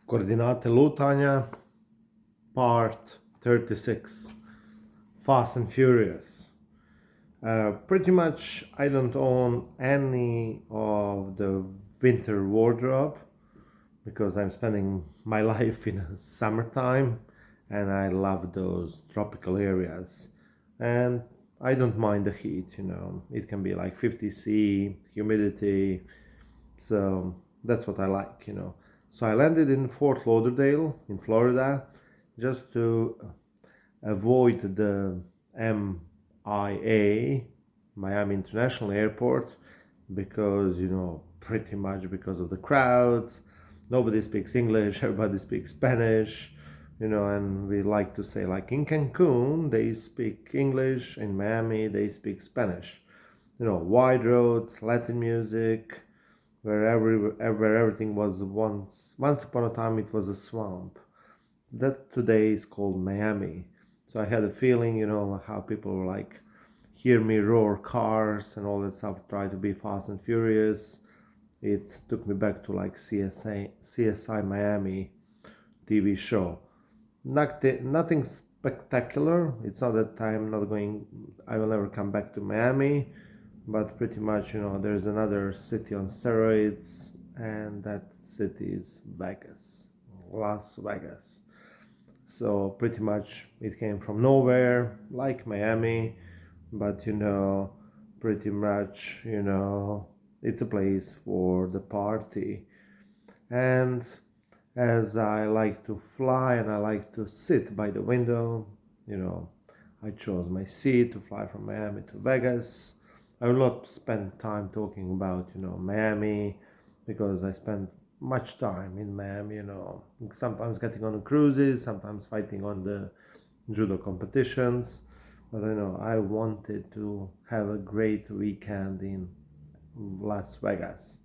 Koordinate lutanja, part 36. Fast and Furious. Pretty much, I don't own any of the winter wardrobe because I'm spending my life in summertime and I love those tropical areas. And I don't mind the heat. It can be like 50°C, humidity. So that's what I like. So I landed in Fort Lauderdale in Florida just to avoid the MIA, Miami International Airport, because, pretty much because of the crowds. Nobody speaks English, everybody speaks Spanish, and we like to say, like in Cancun, they speak English, in Miami, they speak Spanish. Wide roads, Latin music, where everything was once upon a time it was a swamp. That today is called Miami. So I had a feeling, how people like hear me roar cars and all that stuff, try to be fast and furious. It took me back to like CSI Miami TV show. Nothing spectacular. It's not that I will never come back to Miami, but pretty much, there's another city on steroids, and that city is Vegas, Las Vegas. So pretty much it came from nowhere, like Miami, but pretty much, it's a place for the party. And as I like to fly and I like to sit by the window, I chose my seat to fly from Miami to Vegas. I will not spend time talking about, Miami, because I spent much time in Miami, sometimes getting on cruises, sometimes fighting on the judo competitions. But I wanted to have a great weekend in Las Vegas.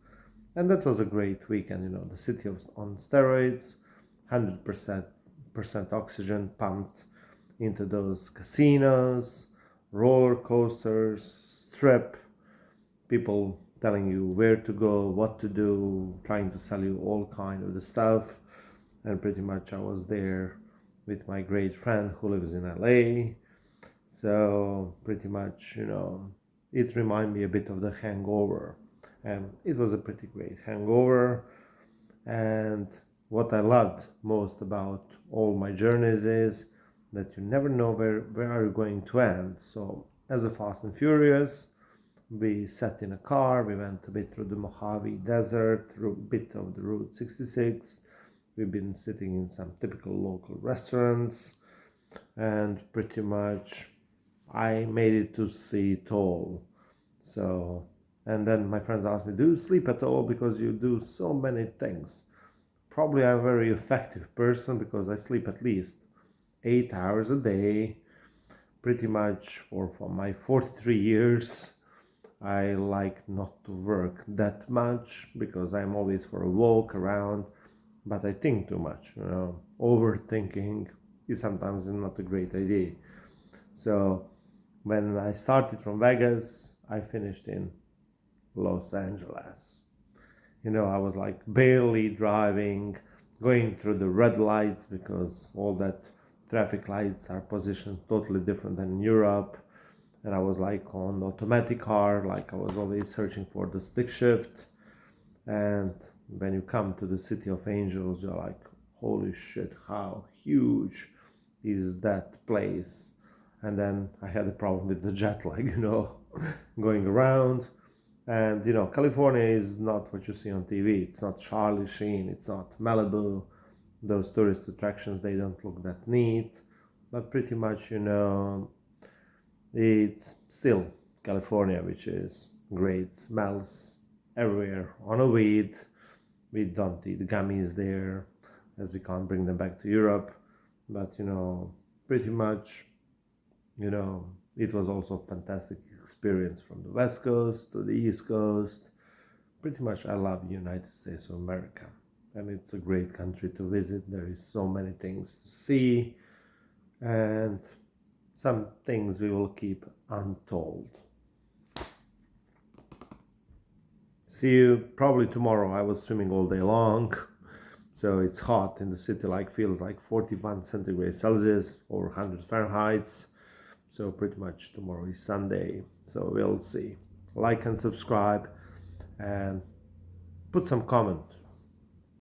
And that was a great weekend, the city on steroids, 100% oxygen pumped into those casinos, roller coasters, strip, people telling you where to go, what to do, trying to sell you all kind of the stuff. And pretty much I was there with my great friend who lives in LA. So pretty much, it reminded me a bit of The Hangover. And it was a pretty great hangover. And what I loved most about all my journeys is that you never know where are you going to end. So as a Fast and Furious, we sat in a car, we went a bit through the Mojave Desert, through a bit of the Route 66. We've been sitting in some typical local restaurants, and pretty much I made it to see it all. So, and then my friends asked me, do you sleep at all? Because you do so many things. Probably I'm a very effective person because I sleep at least 8 hours a day, pretty much for my 43 years. I like not to work that much because I'm always for a walk around, but I think too much. Overthinking is sometimes not a great idea. So when I started from Vegas, I finished in Los Angeles. I was like barely driving, going through the red lights because all that traffic lights are positioned totally different than in Europe. And I was like on automatic car, like I was always searching for the stick shift. And when you come to the City of Angels, you're like, holy shit, how huge is that place? And then I had a problem with the jet lag, going around. And California is not what you see on TV. It's not Charlie Sheen, it's not Malibu. Those tourist attractions, they don't look that neat. But pretty much, it's still California, which is great. Smells everywhere on a weed. We don't eat gummies there, as we can't bring them back to Europe. But pretty much, it was also a fantastic experience from the West Coast to the East Coast. Pretty much, I love the United States of America, and it's a great country to visit. There is so many things to see, and some things we will keep untold. See you probably tomorrow. I was swimming all day long. So it's hot in the city, like feels like 41 centigrade Celsius or 100 Fahrenheit. So pretty much tomorrow is Sunday. So we'll see. Like and subscribe and put some comment